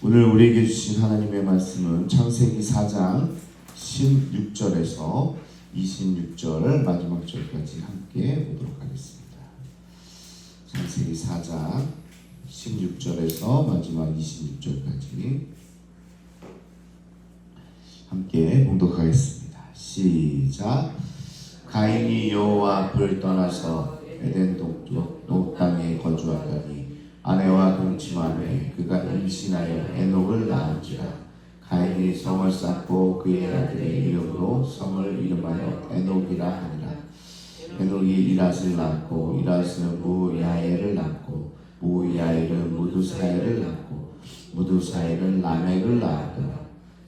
오늘 우리에게 주신 하나님의 말씀은 창세기 4장 16절에서 26절 마지막 절까지 함께 보도록 하겠습니다. 창세기 4장 16절에서 마지막 26절까지 함께 봉독하겠습니다. 시작. 가인이 여호와 앞을 떠나서 에덴 동쪽 땅에 거주하더니 아내와 동침하매 그가 임신하여 에녹을 낳은지라. 가인이 성을 쌓고 그의 아들의 이름으로 성을 이름하여 에녹이라 하니라. 에녹이 이랏을 낳고 이랏은 무야엘을 낳고 무야엘은 무두사엘을 낳고 무두사엘은 라멕을 낳았더라.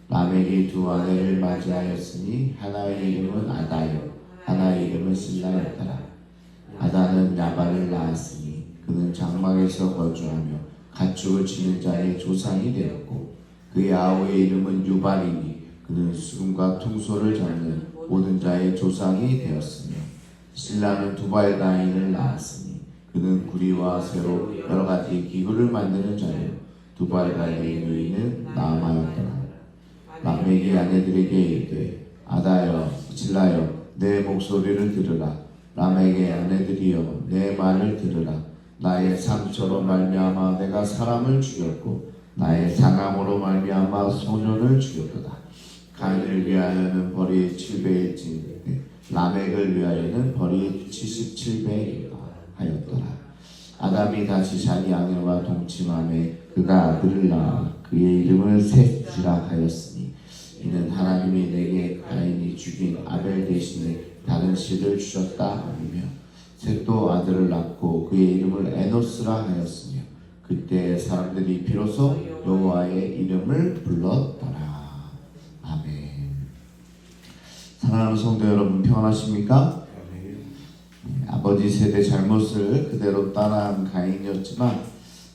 라멕이 두 아내를 맞이하였으니 하나의 이름은 아다요 하나의 이름은 실라였더라. 아다는 야발을 낳았으니 그는 장막에서 거주하며 가축을 치는 자의 조상이 되었고 그의 아우의 이름은 유발이니 그는 수금과 퉁소를 잡는 모든 자의 조상이 되었으며 실라는 두발가인을 낳았으니 그는 구리와 쇠로 여러 가지 기구를 만드는 자요 두발가인의 누이는 나아마였더라. 라멕이 아내들에게 이르되 아다여 실라여 내 목소리를 들으라. 라멕의 아내들이여 내 말을 들으라. 나의 상처로 말미암아 내가 사람을 죽였고 나의 상함으로 말미암아 소년을 죽였도다. 가인을 위하여는 벌이 7배일지 라멕을 위하여는 벌이 77배이다 하였더라. 아담이 다시 자기 아내와 동침하매 그가 아들을 낳아 그의 이름을 셋이라 하였으니 이는 하나님이 내게 가인이 죽인 아벨 대신에 다른 씨를 주셨다 하며 셋도 아들을 낳고 그의 이름을 에노스라 하였으며 그때 사람들이 비로소 여호와의 이름을 불렀더라. 아멘. 사랑하는 성도 여러분, 평안하십니까? 아버지 세대 잘못을 그대로 따라한 가인이었지만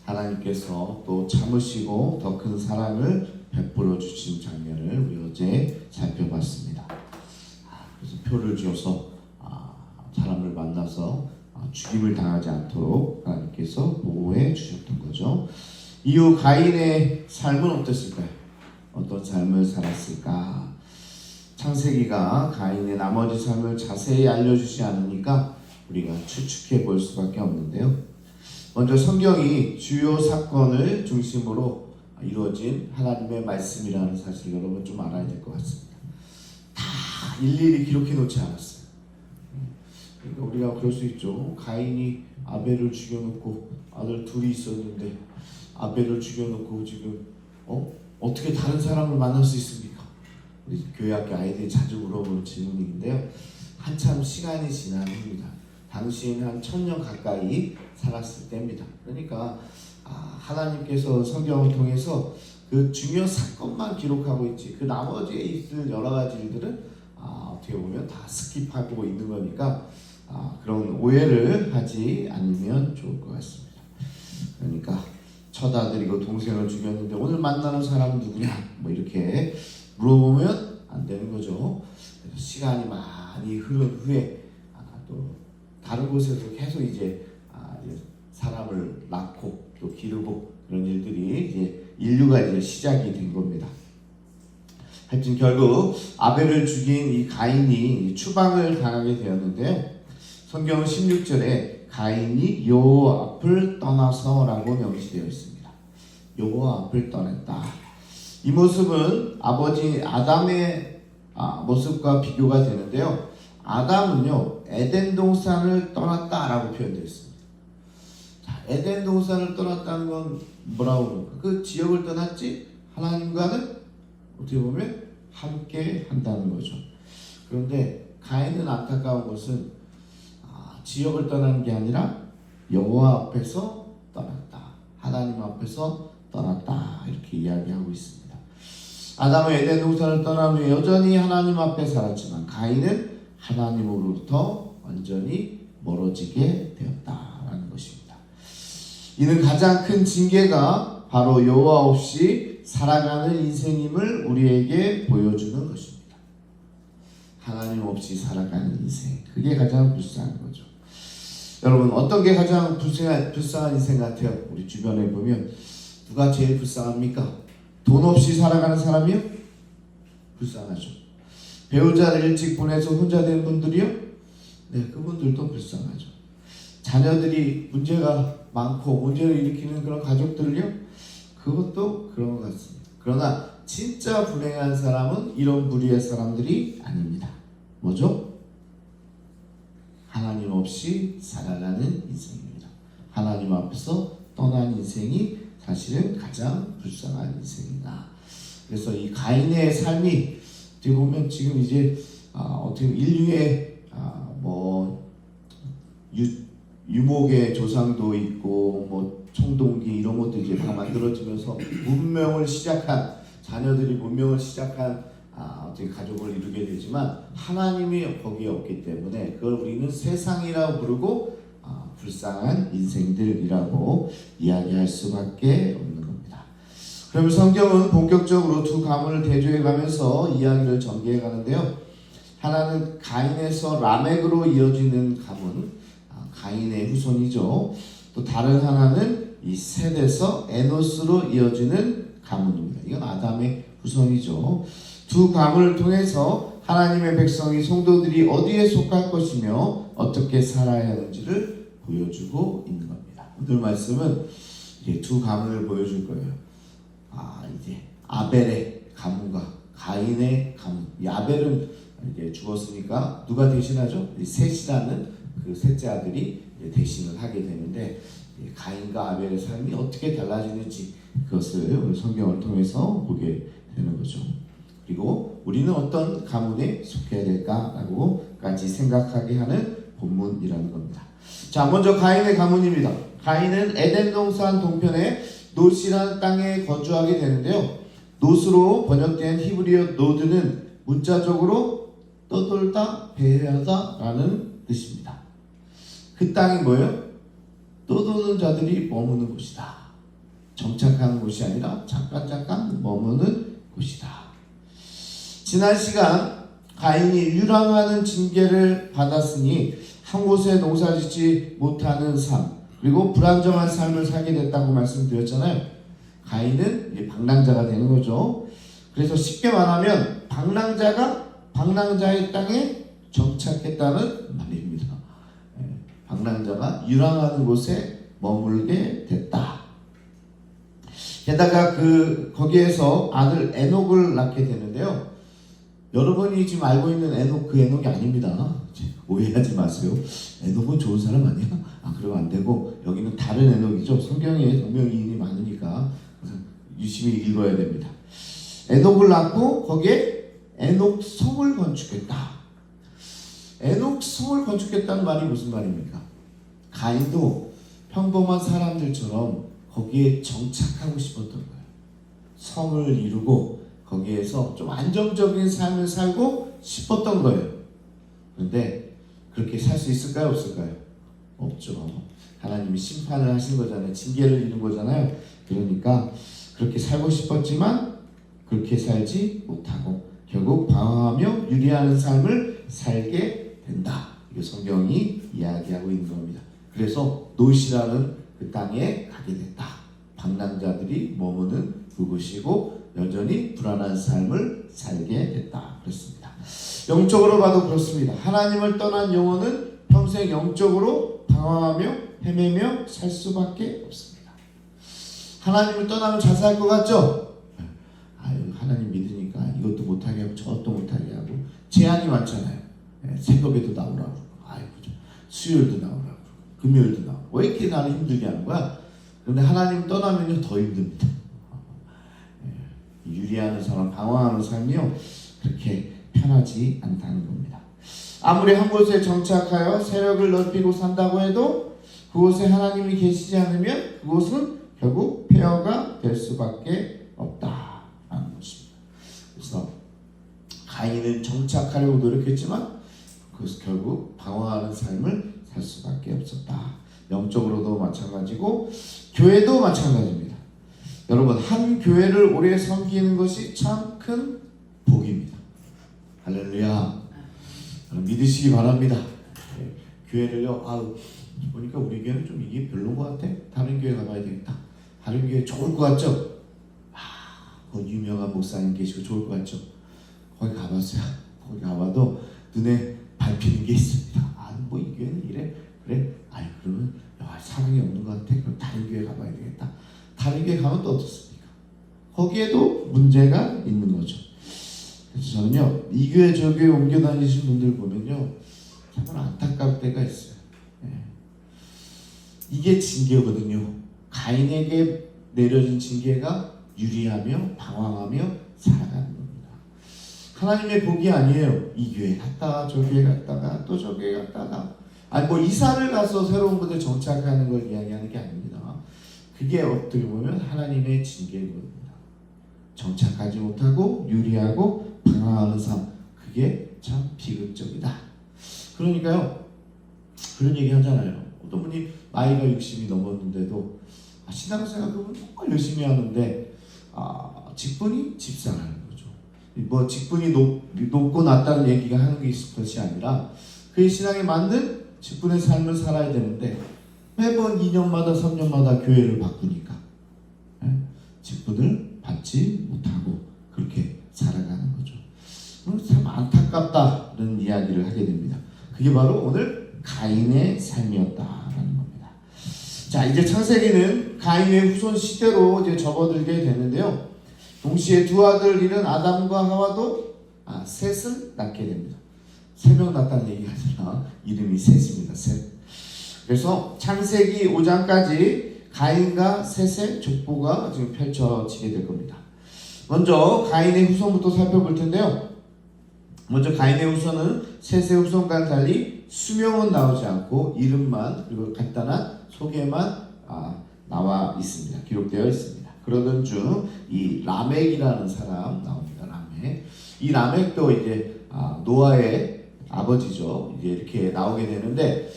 하나님께서 또 참으시고 더 큰 사랑을 베풀어 주신 장면을 우리 어제 살펴봤습니다. 그래서 표를 지어서 사람을 만나서 죽임을 당하지 않도록 하나님께서 보호해 주셨던 거죠. 이후 가인의 삶은 어땠을까요? 어떤 삶을 살았을까? 창세기가 가인의 나머지 삶을 자세히 알려주지 않으니까 우리가 추측해 볼 수밖에 없는데요. 먼저 성경이 주요 사건을 중심으로 이루어진 하나님의 말씀이라는 사실 여러분 좀 알아야 될 것 같습니다. 다 일일이 기록해 놓지 않았어요. 그러니까 우리가 그럴 수 있죠. 가인이 아벨을 죽여놓고 아들 둘이 있었는데 아벨을 죽여놓고 지금 어떻게 다른 사람을 만날 수 있습니까? 우리 교회 학교 아이들이 자주 물어보는 질문인데요. 한참 시간이 지난 후입니다. 당시에는 한 1000년 가까이 살았을 때입니다. 그러니까 하나님께서 성경을 통해서 그 중요한 사건만 기록하고 있지 그 나머지에 있을 여러 가지 일들은 어떻게 보면 다 스킵하고 있는 거니까 그런 오해를 하지 않으면 좋을 것 같습니다. 그러니까 첫 아들이고 동생을 죽였는데 오늘 만나는 사람은 누구냐? 뭐 이렇게 물어보면 안 되는 거죠. 그래서 시간이 많이 흐른 후에 또 다른 곳에서 계속 이제 사람을 낳고 또 기르고 그런 일들이 이제 인류가 이제 시작이 된 겁니다. 하여튼 결국 아벨을 죽인 이 가인이 추방을 당하게 되었는데요. 성경 16절에 가인이 여호와 앞을 떠나서라고 명시되어 있습니다. 여호와 앞을 떠났다. 이 모습은 아버지 아담의 모습과 비교가 되는데요. 아담은요 에덴 동산을 떠났다라고 표현되어 있습니다. 자, 에덴 동산을 떠났다는 건 뭐라고 그럴까? 그 지역을 떠났지 하나님과는 어떻게 보면 함께 한다는 거죠. 그런데 가인은 안타까운 것은 지역을 떠나는 게 아니라 여호와 앞에서 떠났다. 하나님 앞에서 떠났다. 이렇게 이야기하고 있습니다. 아담은 에덴 동산을 떠난 후에 여전히 하나님 앞에 살았지만 가인은 하나님으로부터 완전히 멀어지게 되었다라는 것입니다. 이는 가장 큰 징계가 바로 여호와 없이 살아가는 인생임을 우리에게 보여주는 것입니다. 하나님 없이 살아가는 인생, 그게 가장 불쌍한 거죠. 여러분, 어떤 게 가장 불쌍한 인생 같아요? 우리 주변에 보면 누가 제일 불쌍합니까? 돈 없이 살아가는 사람이요? 불쌍하죠. 배우자를 일찍 보내서 혼자 된 분들이요? 네, 그분들도 불쌍하죠. 자녀들이 문제가 많고 문제를 일으키는 그런 가족들을요? 그것도 그런 것 같습니다. 그러나 진짜 불행한 사람은 이런 부류의 사람들이 아닙니다. 뭐죠? 하나님 없이 살아가는 인생입니다. 하나님 앞에서 떠난 인생이 사실은 가장 불쌍한 인생이다. 그래서 이 가인의 삶이 어떻게 보면 지금 이제 어떻게 보면 인류의 유목의 조상도 있고 뭐 청동기 이런 것도 이제 다 만들어지면서 문명을 시작한 자녀들이 문명을 시작한 어떻게 가족을 이루게 되지만 하나님이 거기에 없기 때문에 그걸 우리는 세상이라고 부르고 불쌍한 인생들이라고 이야기할 수밖에 없는 겁니다. 그럼 성경은 본격적으로 두 가문을 대조해 가면서 이야기를 전개해 가는데요. 하나는 가인에서 라멕으로 이어지는 가문, 가인의 후손이죠. 또 다른 하나는 이 셋에서 에노스로 이어지는 가문입니다. 이건 아담의 후손이죠. 두 가문을 통해서 하나님의 백성이 성도들이 어디에 속할 것이며 어떻게 살아야 하는지를 보여주고 있는 겁니다. 오늘 말씀은 이제 두 가문을 보여줄 거예요. 이제 아벨의 가문과 가인의 가문. 이 아벨은 이제 죽었으니까 누가 대신하죠? 셋이라는 그 셋째 아들이 대신을 하게 되는데 가인과 아벨의 삶이 어떻게 달라지는지 그것을 오늘 성경을 통해서 보게 되는 거죠. 그리고 우리는 어떤 가문에 속해야 될까라고까지 생각하게 하는 본문이라는 겁니다. 자, 먼저 가인의 가문입니다. 가인은 에덴 동산 동편의 노시라는 땅에 거주하게 되는데요. 노스로 번역된 히브리어 노드는 문자적으로 떠돌다, 배회하다 라는 뜻입니다. 그 땅이 뭐예요? 떠도는 자들이 머무는 곳이다. 정착하는 곳이 아니라 잠깐 머무는 곳이다. 지난 시간 가인이 유랑하는 징계를 받았으니 한 곳에 농사짓지 못하는 삶 그리고 불안정한 삶을 살게 됐다고 말씀드렸잖아요. 가인은 이제 방랑자가 되는 거죠. 그래서 쉽게 말하면 방랑자의 땅에 정착했다는 말입니다. 방랑자가 유랑하는 곳에 머물게 됐다. 게다가 거기에서 아들 에녹을 낳게 되는데요. 여러분이 지금 알고 있는 에녹 그 에녹이 아닙니다. 오해하지 마세요. 에녹은 좋은 사람 아니야? 그러면 안 되고 여기는 다른 에녹이죠. 성경에 동명이인이 많으니까 유심히 읽어야 됩니다. 에녹을 낳고 거기에 에녹 성을 건축했다. 에녹 성을 건축했다는 말이 무슨 말입니까? 가인도 평범한 사람들처럼 거기에 정착하고 싶었던 거예요. 성을 이루고 거기에서 좀 안정적인 삶을 살고 싶었던 거예요. 그런데 그렇게 살 수 있을까요? 없을까요? 없죠. 하나님이 심판을 하신 거잖아요. 징계를 이룬 거잖아요. 그러니까 그렇게 살고 싶었지만 그렇게 살지 못하고 결국 방황하며 유리하는 삶을 살게 된다. 이거 성경이 이야기하고 있는 겁니다. 그래서 노시라는 그 땅에 가게 됐다. 방랑자들이 머무는 그곳이고 여전히 불안한 삶을 살게 됐다. 그렇습니다. 영적으로 봐도 그렇습니다. 하나님을 떠난 영혼은 평생 영적으로 방황하며 헤매며 살 수밖에 없습니다. 하나님을 떠나면 잘 살 것 같죠? 하나님 믿으니까 이것도 못하게 하고 저것도 못하게 하고 제한이 많잖아요. 새벽에도 나오라고 그러고 수요일도 나오라고 그러고 금요일도 나오고 왜 이렇게 나를 힘들게 하는 거야? 그런데 하나님 떠나면요 더 힘듭니다. 유리하는 사람, 방황하는 삶이요 그렇게 편하지 않다는 겁니다. 아무리 한 곳에 정착하여 세력을 넓히고 산다고 해도 그곳에 하나님이 계시지 않으면 그곳은 결국 폐허가 될 수밖에 없다라는 것입니다. 그래서 가인은 정착하려고 노력했지만 그것은 결국 방황하는 삶을 살 수밖에 없었다. 영적으로도 마찬가지고 교회도 마찬가지입니다. 여러분 한 교회를 오래 섬기는 것이 참 큰 복입니다. 할렐루야. 믿으시기 바랍니다. 교회를요 보니까 우리 교회는 좀 이게 별로인 것 같아. 다른 교회 가봐야 되겠다. 다른 교회 좋을 것 같죠? 유명한 목사님 계시고 좋을 것 같죠? 거기 가봤어요. 거기 가봐도 눈에 밟히는 게 있습니다. 뭐 이 교회는 이래? 그래? 그러면 사랑이 없는 것 같아? 그럼 다른 교회 가봐야 되겠다. 다른 교회 가면 또 어떻습니까? 거기에도 문제가 있는 거죠. 그래서 저는요, 이 교회 저 교회 옮겨 다니신 분들 보면요, 정말 안타까울 때가 있어요. 이게 징계거든요. 가인에게 내려진 징계가 유리하며 방황하며 살아가는 겁니다. 하나님의 복이 아니에요. 이 교회 갔다가 저 교회 갔다가 또 저 교회 갔다가 뭐 이사를 가서 새로운 곳에 정착하는 걸 이야기하는 게 아닙니다. 그게 어떻게 보면 하나님의 징계입니다. 정착하지 못하고 유리하고 방황하는 삶, 그게 참 비극적이다. 그러니까요, 그런 얘기 하잖아요. 어떤 분이 나이가 60이 넘었는데도 신앙생활을 정말 열심히 하는데 직분이 집사라는 거죠. 뭐 직분이 높고 낮다는 얘기가 하는 게 있을 것이 아니라 그의 신앙에 맞는 직분의 삶을 살아야 되는데 매번 2년마다 3년마다 교회를 바꾸니까 직분을 받지 못하고 그렇게 살아가는 거죠. 참 안타깝다는 이야기를 하게 됩니다. 그게 바로 오늘 가인의 삶이었다라는 겁니다. 자, 이제 창세기는 가인의 후손 시대로 이제 접어들게 되는데요. 동시에 두 아들 잃은 아담과 하와도 셋을 낳게 됩니다. 3명 낳았다는 얘기가 아니라 이름이 셋입니다. 셋. 그래서 창세기 5장까지 가인과 셋의 족보가 지금 펼쳐지게 될 겁니다. 먼저 가인의 후손부터 살펴볼 텐데요. 먼저 가인의 후손은 셋의 후손과는 달리 수명은 나오지 않고 이름만 그리고 간단한 소개만 나와 있습니다. 기록되어 있습니다. 그러던 중 이 라멕이라는 사람 나옵니다. 라멕. 이 라멕도 이제 노아의 아버지죠. 이제 이렇게 나오게 되는데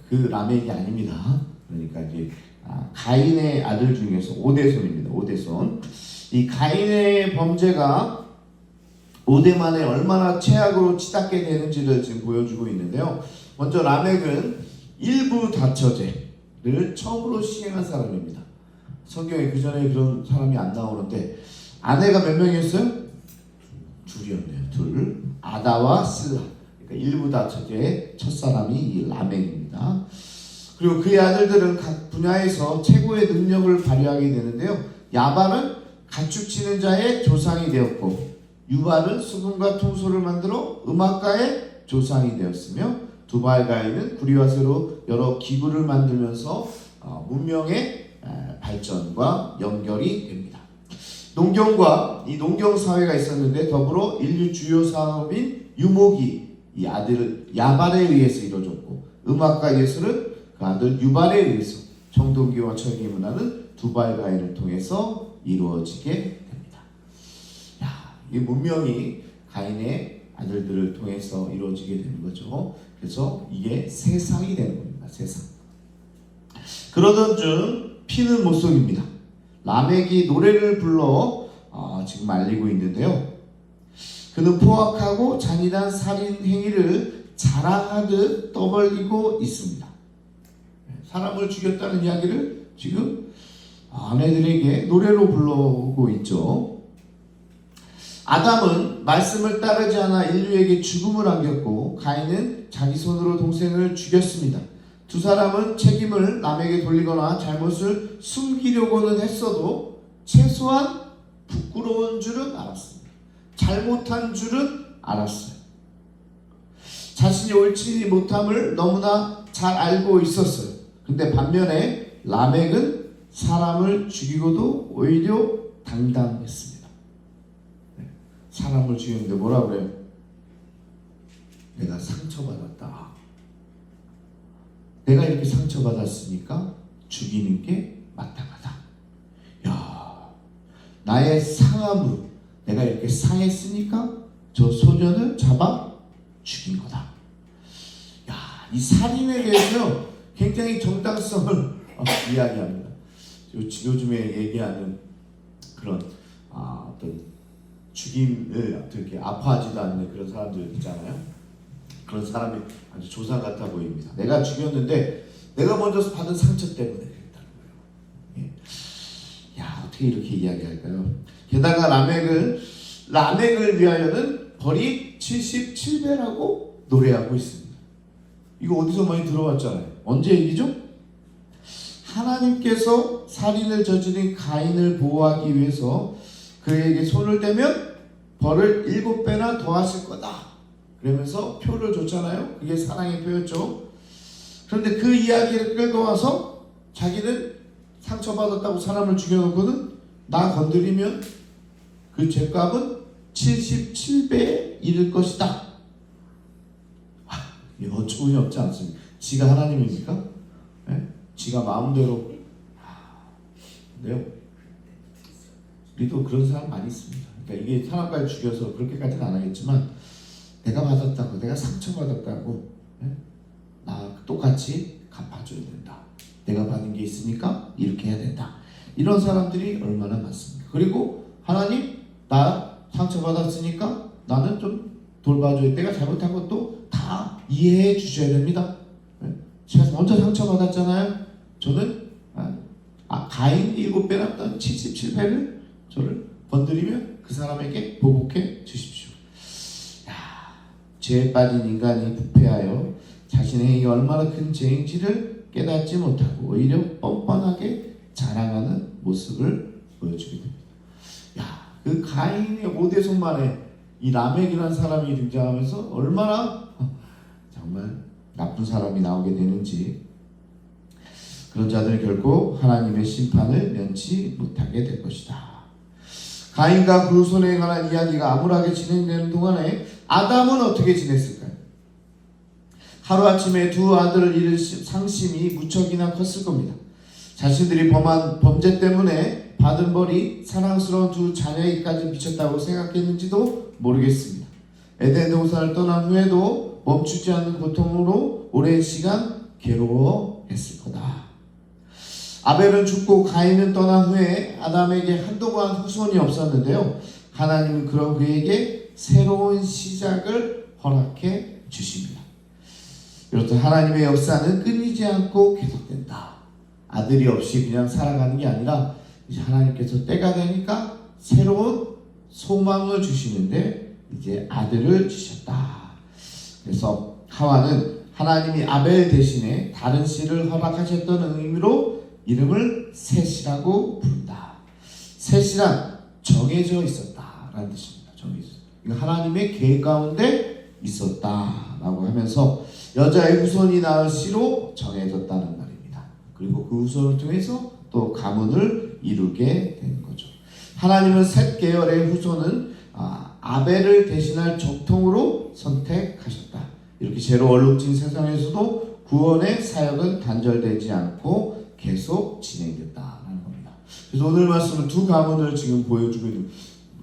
그 라멕이 아닙니다. 그러니까 이제 가인의 아들 중에서 5대손입니다. 5대손. 이 가인의 범죄가 5대 만에 얼마나 최악으로 치닫게 되는지를 지금 보여주고 있는데요. 먼저 라멕은 일부 다처제를 처음으로 시행한 사람입니다. 성경에 그 전에 그런 사람이 안 나오는데 아내가 몇 명이었어요? 둘이었네요. 둘. 아다와 슬라. 그러니까 일부 다처제의 첫사람이 이 라멕입니다. 그리고 그의 아들들은 각 분야에서 최고의 능력을 발휘하게 되는데요. 야발은 가축치는 자의 조상이 되었고 유발은 수금과 통소를 만들어 음악가의 조상이 되었으며 두발가인은 구리와 쇠로 여러 기구를 만들면서 문명의 발전과 연결이 됩니다. 농경과 이 농경 사회가 있었는데 더불어 인류 주요 사업인 유목이 이 아들 야발에 의해서 이루어졌고 음악과 예술은 그 아들 유발에 의해서 청동기와 철기 문화는 두발가인을 통해서 이루어지게 됩니다. 이 문명이 가인의 아들들을 통해서 이루어지게 되는 거죠. 그래서 이게 세상이 되는 겁니다. 세상. 그러던 중 피는 못 속입니다. 라멕이 노래를 불러 지금 알리고 있는데요. 그는 포악하고 잔인한 살인 행위를 자랑하듯 떠벌리고 있습니다. 사람을 죽였다는 이야기를 지금 아내들에게 노래로 불러오고 있죠. 아담은 말씀을 따르지 않아 인류에게 죽음을 안겼고 가인은 자기 손으로 동생을 죽였습니다. 두 사람은 책임을 남에게 돌리거나 잘못을 숨기려고는 했어도 최소한 부끄러운 줄은 알았습니다. 잘못한 줄은 알았어요. 자신이 옳지 못함을 너무나 잘 알고 있었어요. 근데 반면에 라멕은 사람을 죽이고도 오히려 당당했습니다. 사람을 죽였는데 뭐라 그래요? 내가 상처받았다. 내가 이렇게 상처받았으니까 죽이는 게 마땅하다. 야, 나의 상함으로 내가 이렇게 상했으니까 저 소년을 잡아 죽인 거다. 야, 이 살인에 대해서 굉장히 정당성을 이야기합니다. 요즘에 얘기하는 그런 어떤 죽임을 이렇게 아파하지도 않는 그런 사람들 있잖아요. 그런 사람이 아주 조사 같아 보입니다. 내가 죽였는데 내가 먼저 받은 상처 때문에 그랬다는 거예요. 야, 어떻게 이렇게 이야기할까요? 게다가 라멕을 위하여는 벌이 77배라고 노래하고 있습니다. 이거 어디서 많이 들어봤잖아요. 언제 얘기죠? 하나님께서 살인을 저지른 가인을 보호하기 위해서 그에게 손을 대면 벌을 7배나 더하실 거다. 그러면서 표를 줬잖아요. 그게 사랑의 표였죠. 그런데 그 이야기를 끌고 와서 자기는 상처받았다고 사람을 죽여놓고는 나 건드리면 그 죄값은 77배에 이를 것이다. 이 어처구니 없지 않습니까? 지가 하나님입니까? 네? 지가 마음대로 네요. 우리도 그런 사람 많이 있습니다. 그러니까 이게 사람까지 죽여서 그렇게까지는 안 하겠지만 내가 받았다고, 내가 상처받았다고, 네? 나 똑같이 갚아줘야 된다. 내가 받은 게 있으니까 이렇게 해야 된다. 이런 사람들이 얼마나 많습니까? 그리고 하나님, 나 상처받았으니까 나는 좀 돌봐줘야, 내가 잘못한 것도 다 이해해 주셔야 됩니다. 네? 제가 먼저 상처받았잖아요. 저는 가인 7배나 77배를 저를 건드리면 그 사람에게 보복해 주십시오. 죄에 빠진 인간이 부패하여 자신의 행위가 얼마나 큰 죄인지를 깨닫지 못하고 오히려 뻔뻔하게 자랑하는 모습을 보여주게 됩니다. 그 가인의 오대손만에 이 라멕이라는 사람이 등장하면서 얼마나 정말 나쁜 사람이 나오게 되는지, 그런 자들은 결코 하나님의 심판을 면치 못하게 될 것이다. 가인과 그 후손에 관한 이야기가 암울하게 진행되는 동안에 아담은 어떻게 지냈을까요? 하루아침에 두 아들을 잃은 상심이 무척이나 컸을 겁니다. 자신들이 범한 범죄 때문에 받은 벌이 사랑스러운 두 자녀에게까지 미쳤다고 생각했는지도 모르겠습니다. 에덴 동산을 떠난 후에도 멈추지 않는 고통으로 오랜 시간 괴로워했을 거다. 아벨은 죽고 가인은 떠난 후에 아담에게 한동안 후손이 없었는데요. 하나님은 그런 그에게 새로운 시작을 허락해 주십니다. 이렇듯 하나님의 역사는 끊이지 않고 계속된다. 아들이 없이 그냥 살아가는 게 아니라 이제 하나님께서 때가 되니까 새로운 소망을 주시는데 이제 아들을 주셨다. 그래서 하와는 하나님이 아벨 대신에 다른 씨를 허락하셨던 의미로 이름을 셋이라고 부른다. 셋이란 정해져 있었다라는 뜻입니다. 정해져 있었다. 하나님의 계획 가운데 있었다라고 하면서 여자의 후손이 낳을 씨로 정해졌다는 말입니다. 그리고 그 후손을 통해서 또 가문을 이루게 된 거죠. 하나님은 셋 계열의 후손은 아벨을 대신할 정통으로 선택하셨다. 이렇게 죄로 얼룩진 세상에서도 구원의 사역은 단절되지 않고 계속 진행됐다는 겁니다. 그래서 오늘 말씀은 두 가문을 지금 보여주고 있는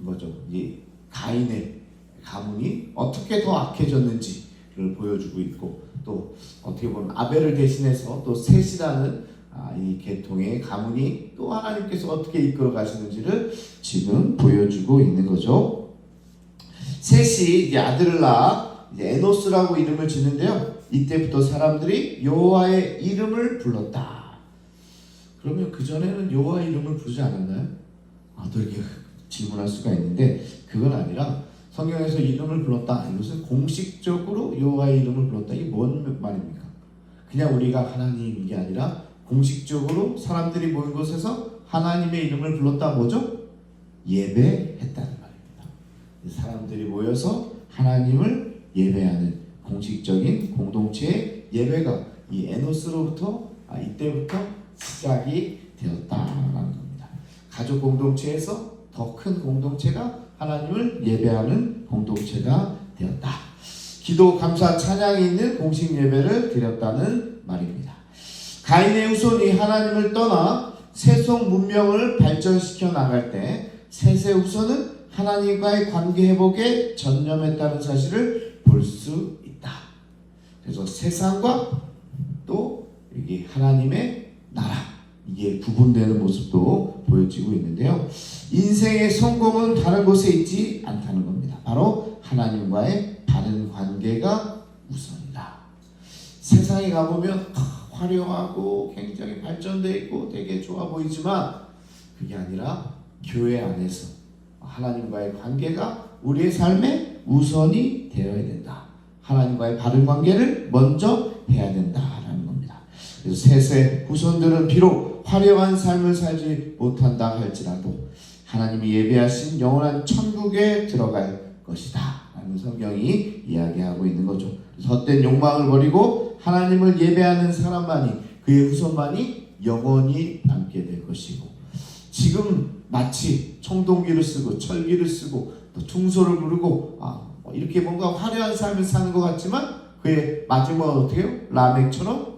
거죠. 이 가인의 가문이 어떻게 더 악해졌는지를 보여주고 있고, 또 어떻게 보면 아벨을 대신해서 또 셋이라는 이 계통의 가문이 또 하나님께서 어떻게 이끌어 가시는지를 지금 보여주고 있는 거죠. 셋이 이제 아들을 낳아 이제 에노스라고 이름을 짓는데요. 이때부터 사람들이 여호와의 이름을 불렀다. 그러면 그 전에는 여호와의 이름을 부르지 않았나요? 또 이렇게 질문할 수가 있는데 그건 아니라 성경에서 이름을 불렀다. 이것은 공식적으로 여호와의 이름을 불렀다. 이게 뭔 말입니까? 그냥 우리가 하나님 이게 아니라 공식적으로 사람들이 모인 곳에서 하나님의 이름을 불렀다. 뭐죠? 예배했다는 말입니다. 사람들이 모여서 하나님을 예배하는 공식적인 공동체의 예배가 이 에노스로부터 이때부터 시작이 되었다라는 겁니다. 가족 공동체에서 더 큰 공동체가 하나님을 예배하는 공동체가 되었다. 기도, 감사, 찬양이 있는 공식 예배를 드렸다는 말입니다. 가인의 후손이 하나님을 떠나 세속 문명을 발전시켜 나갈 때 셋의 후손은 하나님과의 관계 회복에 전념했다는 사실을 볼 수 있다. 그래서 세상과 또 여기 하나님의 나라, 이게 구분되는 모습도 보여지고 있는데요. 인생의 성공은 다른 곳에 있지 않다는 겁니다. 바로 하나님과의 바른 관계가 우선이다. 세상에 가보면 화려하고 굉장히 발전되어 있고 되게 좋아 보이지만 그게 아니라 교회 안에서 하나님과의 관계가 우리의 삶의 우선이 되어야 된다. 하나님과의 바른 관계를 먼저 해야 된다라는 겁니다. 그래서 셋의 후손들은 비록 화려한 삶을 살지 못한다 할지라도 하나님이 예배하신 영원한 천국에 들어갈 것이다 라는 성경이 이야기하고 있는 거죠. 그래서 헛된 욕망을 버리고 하나님을 예배하는 사람만이, 그의 후손만이 영원히 남게 될 것이고, 지금 마치 청동기를 쓰고 철기를 쓰고 또 퉁소를 부르고 이렇게 뭔가 화려한 삶을 사는 것 같지만 그의 마지막은 어떻게 해요? 라멕처럼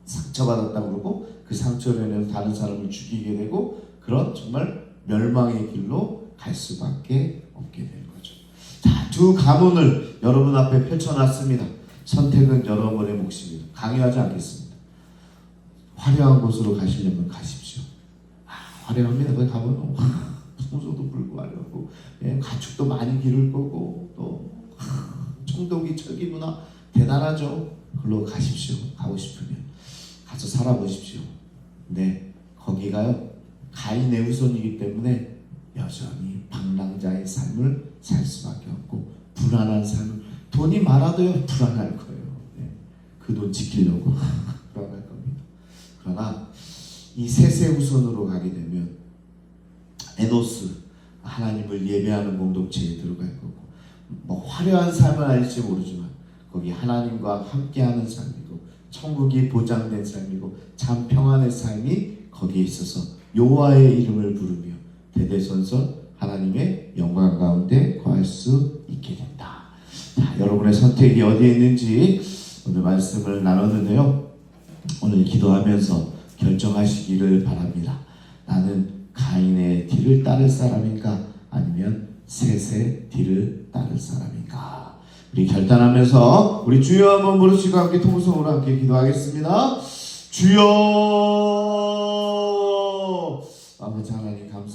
상처받았다 그러고 그 상처로 인해서 다른 사람을 죽이게 되고 그런 정말 멸망의 길로 갈 수밖에 없게 되는 거죠. 자, 두 가문을 여러분 앞에 펼쳐놨습니다. 선택은 여러분의 몫입니다. 강요하지 않겠습니다. 화려한 곳으로 가시려면 가십시오. 화려합니다. 거기 가면 성소도 불고 화려하고, 가축도 많이 기를 거고, 또 청동기 철기 문화 대단하죠. 그걸로 가십시오. 가고 싶으면 가서 살아보십시오. 네, 거기가요 가인의 후손이기 때문에 여전히 방랑자의 삶을 살 수밖에 없고, 불안한 삶을, 돈이 많아도요 불안할 거예요. 그 돈 지키려고 불안할 겁니다. 그러나 이 셋의 후손으로 가게 되면 에노스, 하나님을 예배하는 공동체에 들어갈 거고, 뭐 화려한 삶은 아닐지 모르지만 거기 하나님과 함께하는 삶이고 천국이 보장된 삶이고 참 평안의 삶이 거기에 있어서 여호와의 이름을 부르며 대대손손 하나님의 영광 가운데 거할 수 있게 된다. 자, 여러분의 선택이 어디에 있는지 오늘 말씀을 나눴는데요, 오늘 기도하면서 결정하시기를 바랍니다. 나는 가인의 뒤를 따를 사람인가 아니면 셋의 뒤를 따를 사람인가. 우리 결단하면서 우리 주여 한번 부르시고 함께 통성으로 함께 기도하겠습니다. 주여. 아버지 하나님 감사합니다.